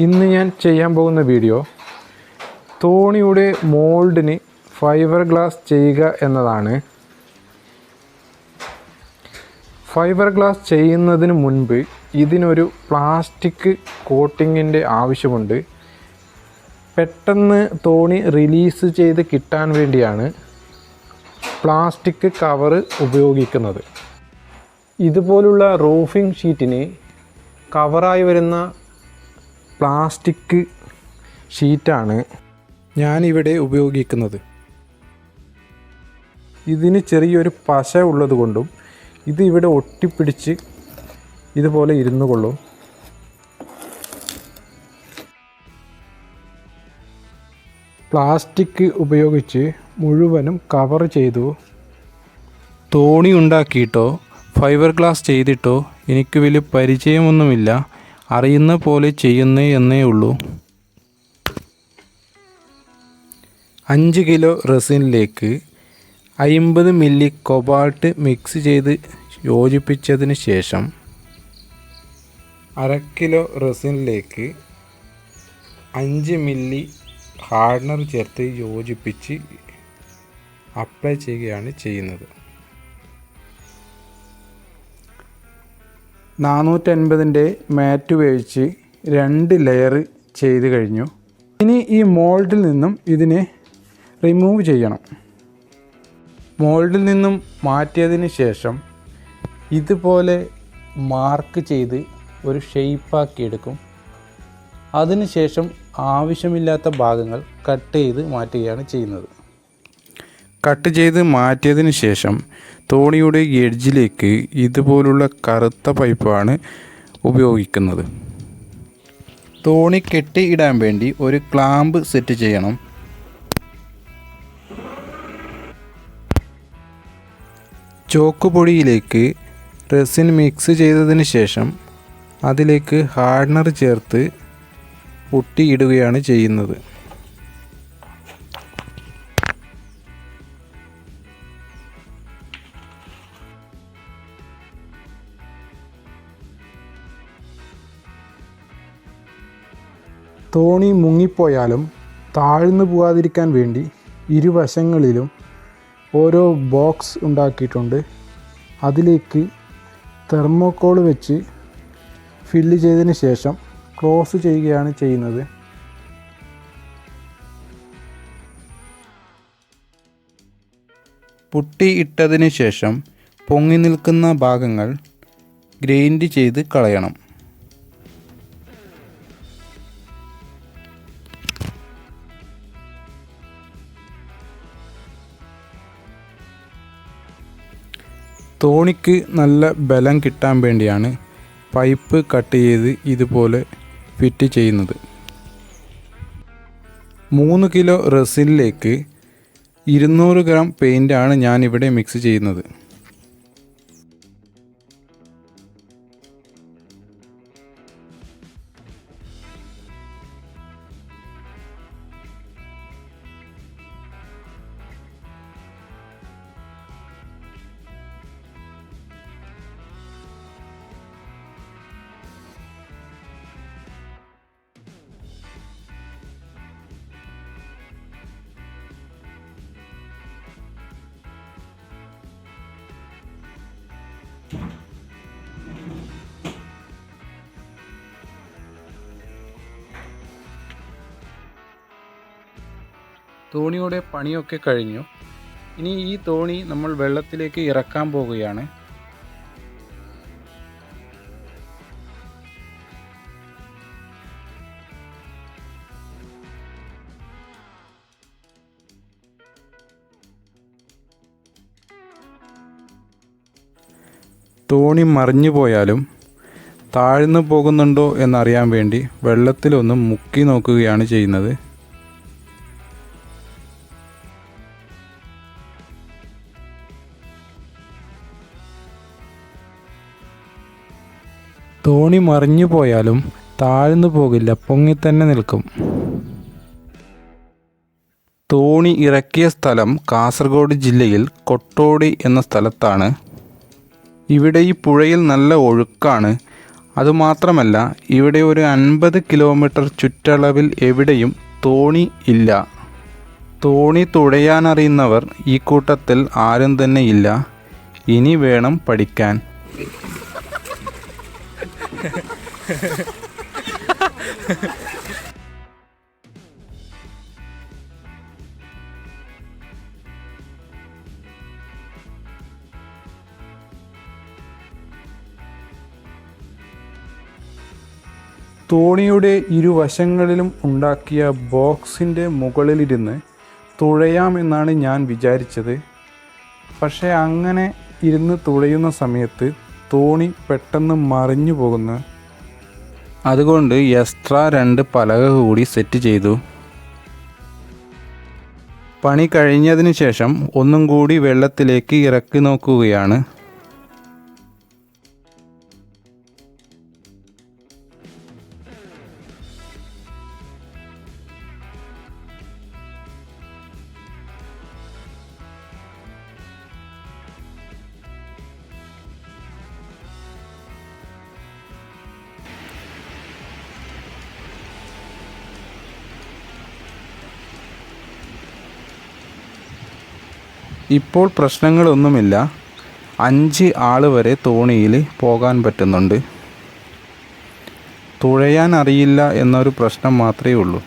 ഇന്ന് ഞാൻ ചെയ്യാൻ പോകുന്ന വീഡിയോ തോണിയുടെ മോൾഡിന് ഫൈബർ ഗ്ലാസ് ചെയ്യുക എന്നതാണ്. ഫൈബർ ഗ്ലാസ് ചെയ്യുന്നതിന് മുൻപ് ഇതിനൊരു പ്ലാസ്റ്റിക് കോട്ടിങ്ങിൻ്റെ ആവശ്യമുണ്ട്. പെട്ടെന്ന് തോണി റിലീസ് ചെയ്ത് കിട്ടാൻ വേണ്ടിയാണ് പ്ലാസ്റ്റിക് കവറ് ഉപയോഗിക്കുന്നത്. ഇതുപോലുള്ള റൂഫിംഗ് ഷീറ്റിന് കവറായി വരുന്ന പ്ലാസ്റ്റിക് ഷീറ്റാണ് ഞാനിവിടെ ഉപയോഗിക്കുന്നത്. ഇതിന് ചെറിയൊരു പശ ഉള്ളതുകൊണ്ടും ഇത് ഇവിടെ ഒട്ടിപ്പിടിച്ച് ഇതുപോലെ ഇരുന്നു കൊള്ളും. പ്ലാസ്റ്റിക് ഉപയോഗിച്ച് മുഴുവനും കവർ ചെയ്തു. തോണി ഉണ്ടാക്കിയിട്ടോ ഫൈബർ ഗ്ലാസ് ചെയ്തിട്ടോ എനിക്ക് വലിയ പരിചയമൊന്നുമില്ല. അറിയുന്ന പോലെ ചെയ്യുന്നേ എന്നേ ഉള്ളൂ. 5 കിലോ റെസിനിലേക്ക് 50 മില്ലി കൊബാൾട്ട് മിക്സ് ചെയ്ത് യോജിപ്പിച്ചതിന് ശേഷം 1/2 കിലോ റെസിനിലേക്ക് 5 മില്ലി ഹാർഡനർ ചേർത്ത് യോജിപ്പിച്ച് അപ്ലൈ ചെയ്യുകയാണ് ചെയ്യുന്നത്. 450ൻ്റെ മാറ്റ് ഉപയോഗിച്ച് 2 ലെയർ ചെയ്ത് കഴിഞ്ഞു. ഇനി ഈ മോൾഡിൽ നിന്നും ഇതിനെ റിമൂവ് ചെയ്യണം. മോൾഡിൽ നിന്നും മാറ്റിയതിന് ശേഷം ഇതുപോലെ മാർക്ക് ചെയ്ത് ഒരു ഷേപ്പാക്കി എടുക്കും. അതിനുശേഷം ആവശ്യമില്ലാത്ത ഭാഗങ്ങൾ കട്ട് ചെയ്ത് മാറ്റുകയാണ് ചെയ്യുന്നത്. കട്ട് ചെയ്ത് മാറ്റിയതിന് ശേഷം തോണിയുടെ എഡ്ജിലേക്ക് ഇതുപോലുള്ള കറുത്ത പൈപ്പാണ് ഉപയോഗിക്കുന്നത്. തോണി കെട്ടിയിടാൻ വേണ്ടി ഒരു ക്ലാമ്പ് സെറ്റ് ചെയ്യണം. ചോക്കുപൊടിയിലേക്ക് റെസിൻ മിക്സ് ചെയ്തതിന് ശേഷം അതിലേക്ക് ഹാർഡനർ ചേർത്ത് ഒട്ടിയിടുകയാണ് ചെയ്യുന്നത്. തോണി മുങ്ങിപ്പോയാലും താഴ്ന്നു പോകാതിരിക്കാൻ വേണ്ടി ഇരുവശങ്ങളിലും ഓരോ ബോക്സ് ഉണ്ടാക്കിയിട്ടുണ്ട്. അതിലേക്ക് തെർമോക്കോൾ വെച്ച് ഫില്ല് ചെയ്തതിന് ശേഷം ക്ലോസ് ചെയ്യുകയാണ് ചെയ്യുന്നത്. പുട്ടി ഇട്ടതിന് ശേഷം പൊങ്ങി നിൽക്കുന്ന ഭാഗങ്ങൾ ഗ്രൈൻഡ് ചെയ്ത് കളയണം. തോണിക്ക് നല്ല ബലം കിട്ടാൻ വേണ്ടിയാണ് പൈപ്പ് കട്ട് ചെയ്ത് ഇതുപോലെ ഫിറ്റ് ചെയ്യുന്നത്. 3 കിലോ റെസിനിലേക്ക് 200 ഗ്രാം പെയിൻ്റാണ് ഞാനിവിടെ മിക്സ് ചെയ്യുന്നത്. തോണിയുടെ പണിയൊക്കെ കഴിഞ്ഞു. ഇനി ഈ തോണി നമ്മൾ വെള്ളത്തിലേക്ക് ഇറക്കാൻ പോകുകയാണ്. തോണി മറിഞ്ഞു പോയാലും താഴ്ന്നു പോകുന്നുണ്ടോ എന്നറിയാൻ വേണ്ടി വെള്ളത്തിലൊന്ന് മുക്കി നോക്കുകയാണ് ചെയ്യുന്നത്. തോണി മറിഞ്ഞു പോയാലും താഴ്ന്നു പോകില്ല, പൊങ്ങി തന്നെ നിൽക്കും. തോണി ഇറക്കിയ സ്ഥലം കാസർഗോഡ് ജില്ലയിൽ കൊട്ടോടി എന്ന സ്ഥലത്താണ്. ഇവിടെ ഈ പുഴയിൽ നല്ല ഒഴുക്കാണ്. അതുമാത്രമല്ല ഇവിടെ ഒരു 50 കിലോമീറ്റർ ചുറ്റളവിൽ എവിടെയും തോണി ഇല്ല. തോണി തുഴയാനറിയുന്നവർ ഈ കൂട്ടത്തിൽ ആരും തന്നെ ഇല്ല. ഇനി വേണം പഠിക്കാൻ. തോണിയുടെ ഇരുവശങ്ങളിലും ഉണ്ടാക്കിയ ബോക്സിൻ്റെ മുകളിലിരുന്ന് തുഴയാമെന്നാണ് ഞാൻ വിചാരിച്ചത്. പക്ഷേ അങ്ങനെ ഇരുന്ന് തുഴയുന്ന സമയത്ത് തോണി പെട്ടെന്ന് മറിഞ്ഞു പോകുന്നു. അതുകൊണ്ട് എക്സ്ട്രാ 2 പലക കൂടി സെറ്റ് ചെയ്തു. പണി കഴിഞ്ഞതിന് ശേഷം ഒന്നും കൂടി വെള്ളത്തിലേക്ക് ഇറക്കി നോക്കുകയാണ്. ഇപ്പോൾ പ്രശ്നങ്ങളൊന്നുമില്ല. 5 ആൾ വരെ തോണിയിൽ പോകാൻ പറ്റുന്നുണ്ട്. തുഴയാൻ അറിയില്ല എന്നൊരു പ്രശ്നം മാത്രമേ ഉള്ളൂ.